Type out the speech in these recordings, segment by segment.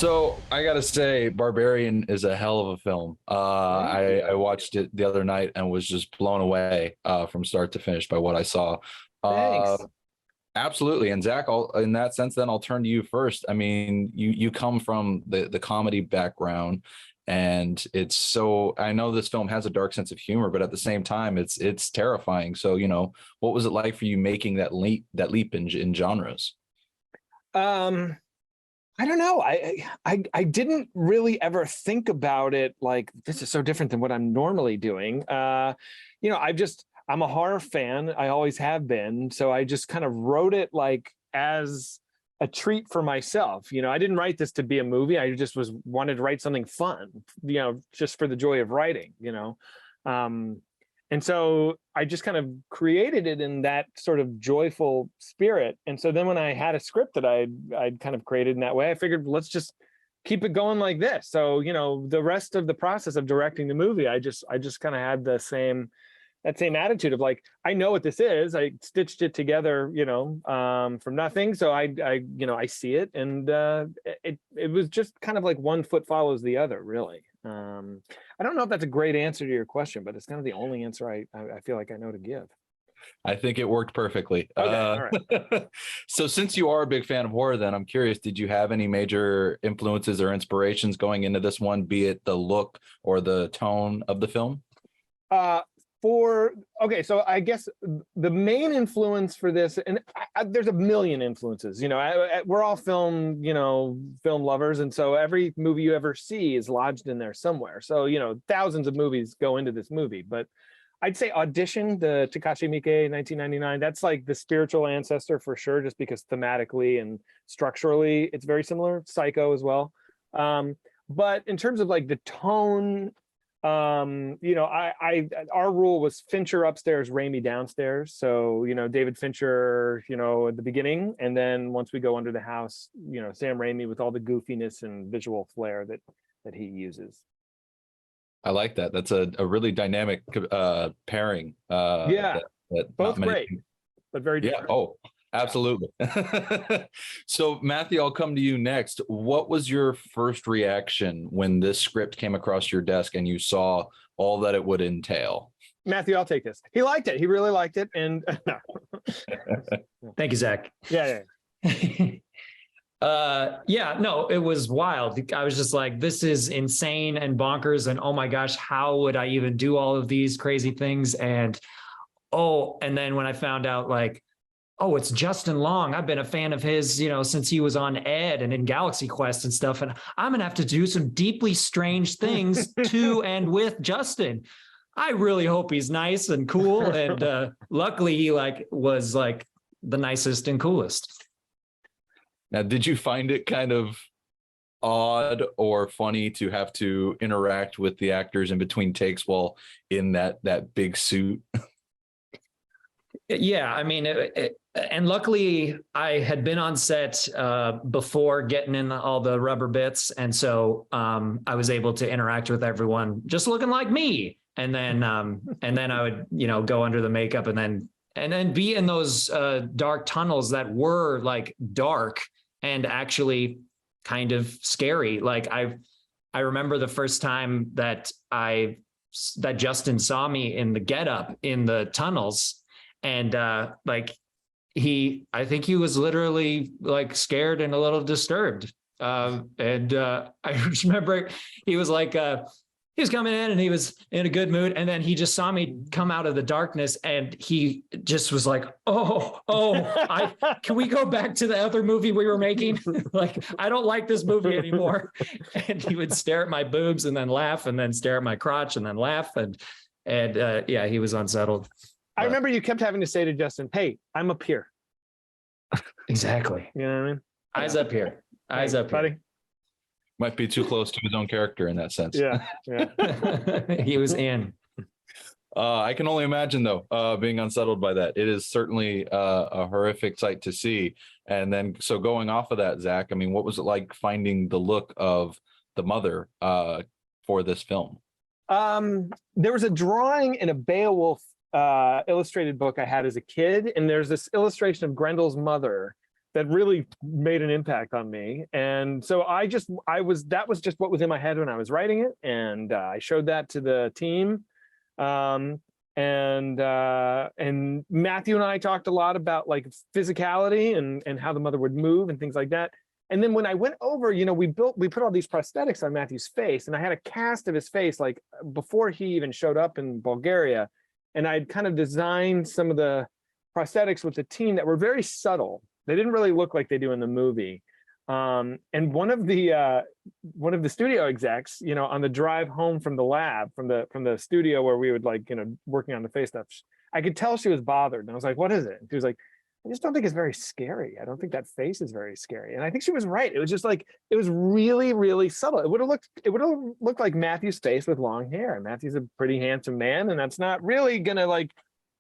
So I gotta say, Barbarian is a hell of a film. I watched it the other night and was just blown away from start to finish by what I saw. Uh, Thanks. Absolutely. And Zach, in that sense, then I'll turn to you first. I mean, you come from the comedy background, and it's so, I know this film has a dark sense of humor, but at the same time, it's terrifying. So, what was it like for you making that leap in genres? Um, I don't know. I didn't really ever think about it like this is so different than what I'm normally doing. I'm a horror fan. I always have been. So I just kind of wrote it like as a treat for myself. I didn't write this to be a movie. I just wanted to write something fun, just for the joy of writing. Um, and so I just kind of created it in that sort of joyful spirit. And so then when I had a script that I'd kind of created in that way, I figured let's just keep it going like this. So, the rest of the process of directing the movie, I just kind of had that same attitude of like, I know what this is. I stitched it together, from nothing. So I see it, and it was just kind of like one foot follows the other, really. I don't know if that's a great answer to your question, but it's kind of the only answer I feel like I know to give. I think it worked perfectly. Okay, all right. So since you are a big fan of horror, then I'm curious, did you have any major influences or inspirations going into this one, be it the look or the tone of the film? So I guess the main influence for this, and there's a million influences, we're all film lovers. And so every movie you ever see is lodged in there somewhere. So, thousands of movies go into this movie, but I'd say Audition, the Takashi Miike 1999, that's like the spiritual ancestor for sure, just because thematically and structurally, it's very similar. Psycho as well. But in terms of like the tone, our rule was Fincher upstairs, Raimi downstairs. So, David Fincher, at the beginning, and then once we go under the house, Sam Raimi with all the goofiness and visual flair that he uses. I like that. That's a really dynamic pairing. Yeah, that both great, but very different. Yeah. Oh, absolutely. So Matthew, I'll come to you next. What was your first reaction when this script came across your desk and you saw all that it would entail? Matthew, I'll take this. He liked it. He really liked it. And Thank you, Zach. Yeah. No, it was wild. I was just like, this is insane and bonkers. And oh my gosh, how would I even do all of these crazy things? And then when I found out like, oh, it's Justin Long. I've been a fan of his, since he was on Ed and in Galaxy Quest and stuff. And I'm going to have to do some deeply strange things to and with Justin. I really hope he's nice and cool. And luckily he was the nicest and coolest. Now, did you find it kind of odd or funny to have to interact with the actors in between takes while in that big suit? Yeah, I mean, and luckily I had been on set before getting in all the rubber bits. And so I was able to interact with everyone just looking like me. And then I would, go under the makeup and then be in those dark tunnels that were like dark and actually kind of scary. Like I remember the first time that Justin saw me in the getup in the tunnels, and I think he was literally like scared and a little disturbed. I just remember he was like, he was coming in and he was in a good mood. And then he just saw me come out of the darkness and he just was like, can we go back to the other movie we were making? Like, I don't like this movie anymore. And he would stare at my boobs and then laugh and then stare at my crotch and then laugh. And he was unsettled. I remember you kept having to say to Justin, hey, I'm up here. Exactly. You know what I mean? Eyes up here. Eyes up buddy. Here. Might be too close to his own character in that sense. Yeah. He was in. I can only imagine, though, being unsettled by that. It is certainly a horrific sight to see. And then, so going off of that, Zach, I mean, what was it like finding the look of the mother for this film? There was a drawing in a Beowulf illustrated book I had as a kid, and there's this illustration of Grendel's mother that really made an impact on me. And so that was just what was in my head when I was writing it. And I showed that to the team. And Matthew and I talked a lot about like physicality and how the mother would move and things like that. And then when I went over, we put all these prosthetics on Matthew's face, and I had a cast of his face like before he even showed up in Bulgaria. And I'd kind of designed some of the prosthetics with the team that were very subtle. They didn't really look like they do in the movie. And one of the studio execs, on the drive home from the lab, from the studio where we would like, working on the face stuff, I could tell she was bothered. And I was like, what is it? And she was like, I just don't think it's very scary. I don't think that face is very scary. And I think she was right. It was just like, it was really, really subtle. It would have looked like Matthew's face with long hair. Matthew's a pretty handsome man, and that's not really gonna like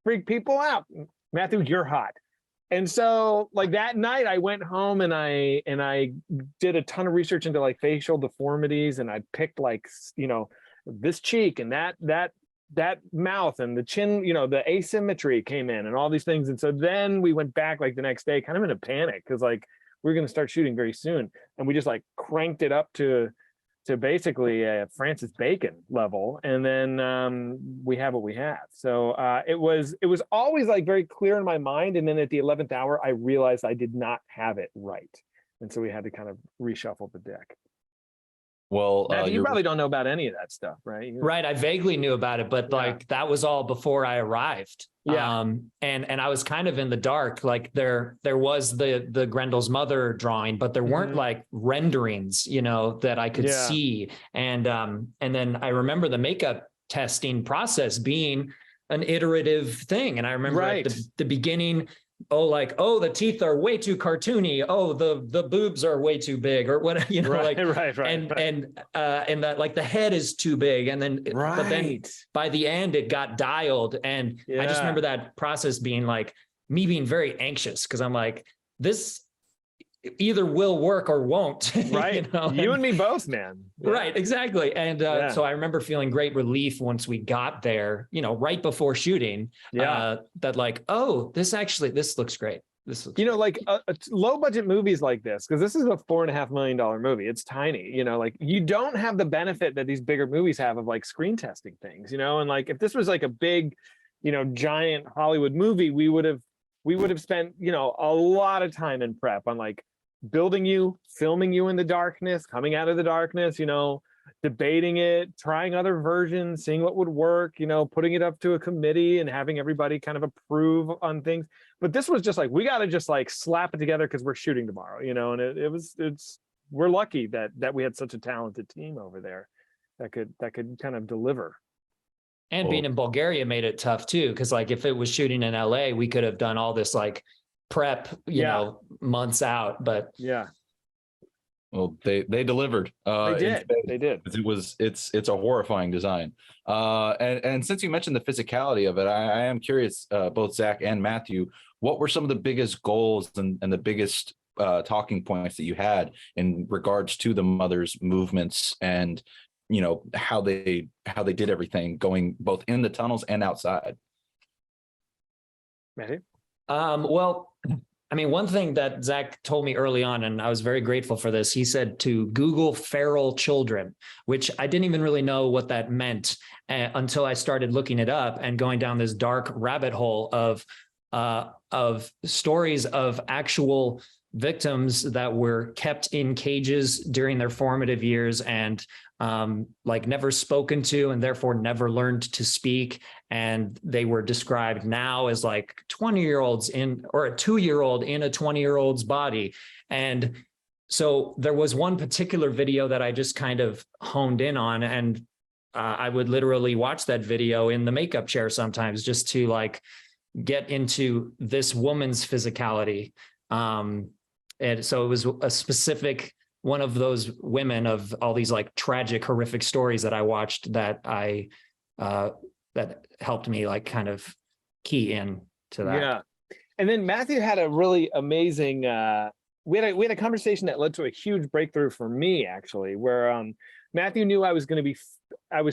freak people out. Matthew, you're hot. And so like that night I went home and I did a ton of research into like facial deformities, and I picked like, this cheek and that mouth and the chin, the asymmetry came in and all these things. And so then we went back like the next day kind of in a panic, because like we're going to start shooting very soon. And we just like cranked it up to basically a Francis Bacon level. And then we have what we have. So it was always like very clear in my mind. And then at the 11th hour, I realized I did not have it right. And so we had to kind of reshuffle the deck. Well, you probably don't know about any of that stuff, right? Right. I vaguely knew about it, but like that was all before I arrived. Yeah. And I was kind of in the dark. Like there was the Grendel's mother drawing, but there weren't like renderings, that I could see. And then I remember the makeup testing process being an iterative thing. And I remember at the beginning, the teeth are way too cartoony. Oh, the boobs are way too big, or what, and that like the head is too big. And then, but then by the end it got dialed. And I just remember that process being like me being very anxious, because I'm like, this either will work or won't. Right. You and me both, man. Yeah. Right. Exactly. And so I remember feeling great relief once we got there, right before shooting, that like, oh, this looks great. This looks like low budget movies like this, because this is a $4.5 million movie. It's tiny, like you don't have the benefit that these bigger movies have of like screen testing things, and like if this was like a big, giant Hollywood movie, we would have spent, a lot of time in prep on like building you, filming you in the darkness, coming out of the darkness, debating it, trying other versions, seeing what would work, putting it up to a committee and having everybody kind of approve on things. But this was just like, we got to just like slap it together because we're shooting tomorrow, and we're lucky that we had such a talented team over there that could kind of deliver. And being in Bulgaria made it tough too, because like if it was shooting in LA, we could have done all this like prep, months out, but well, they delivered. They did. It's a horrifying design. And since you mentioned the physicality of it, I am curious, both Zach and Matthew, what were some of the biggest goals and the biggest talking points that you had in regards to the mother's movements and how they did everything, going both in the tunnels and outside? Matthew? Well, I mean, one thing that Zach told me early on, and I was very grateful for this, he said to Google feral children, which I didn't even really know what that meant until I started looking it up and going down this dark rabbit hole of stories of actual victims that were kept in cages during their formative years and like never spoken to and therefore never learned to speak. And they were described now as like 20-year-olds or a 2-year-old in a 20-year-old's body. And so there was one particular video that I just kind of honed in on, and I would literally watch that video in the makeup chair sometimes just to like get into this woman's physicality. And so it was a specific one of those women of all these like tragic, horrific stories that I watched that that helped me like kind of key in to that. Yeah. And then Matthew had a really amazing, we had a conversation that led to a huge breakthrough for me actually, where Matthew knew I was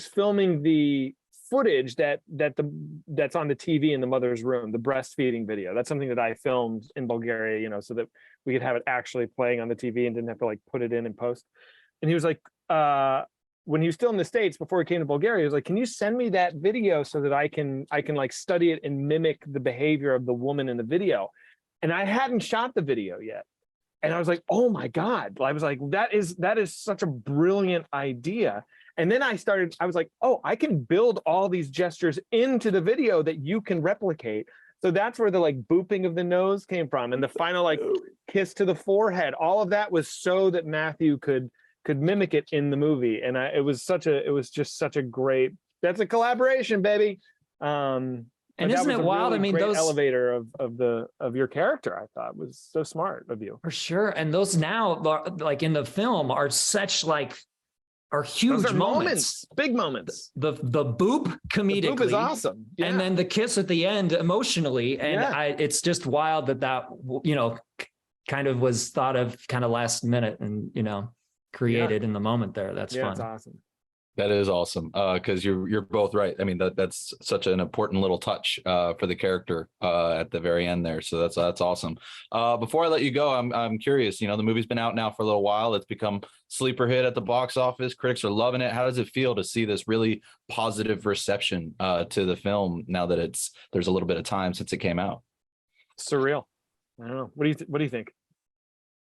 filming the footage that's on the TV in the mother's room, the breastfeeding video. That's something that I filmed in Bulgaria, so that we could have it actually playing on the TV and didn't have to like put it in and post. And he was like, when he was still in the States before he came to Bulgaria, he was like, can you send me that video so that I can like study it and mimic the behavior of the woman in the video? And I hadn't shot the video yet. And I was like, oh my God. I was like, that is such a brilliant idea. And then I was like, oh, I can build all these gestures into the video that you can replicate. So that's where the like booping of the nose came from. And the final like kiss to the forehead, all of that was so that Matthew could mimic it in the movie. And it was just such a great, that's a collaboration, baby. And isn't it wild? Really, I mean, great those elevator of your character, I thought was so smart of you. for sure. And those now, like in the film, are such like are huge Those are moments, big moments. The boop comedically, The boop is awesome, yeah. and then the kiss at the end emotionally. And it's just wild that you know kind of was thought of kind of last minute and created in the moment there. That's fun. It's awesome. That is awesome. Because you're both right. I mean, that's such an important little touch for the character at the very end there. So that's awesome. Before I let you go, I'm curious. The movie's been out now for a little while. It's become sleeper hit at the box office. Critics are loving it. How does it feel to see this really positive reception to the film now that there's a little bit of time since it came out? Surreal. I don't know. What do you think?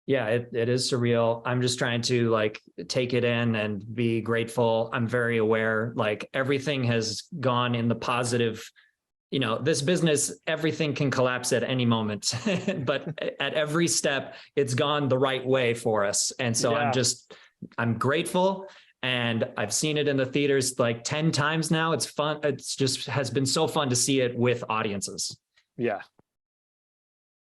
Yeah, it is surreal. I'm just trying to like take it in and be grateful. I'm very aware, like everything has gone in the positive. This business, everything can collapse at any moment, but at every step, it's gone the right way for us. And so I'm grateful. And I've seen it in the theaters like 10 times now. It's fun. It's just has been so fun to see it with audiences. Yeah.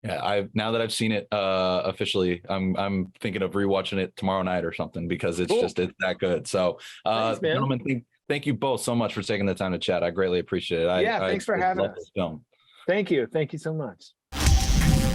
Yeah, now that I've seen it officially, I'm thinking of rewatching it tomorrow night or something because it's that good. So, thanks, man. Gentlemen, thank you both so much for taking the time to chat. I greatly appreciate it. Thanks for having us. This film. Thank you so much.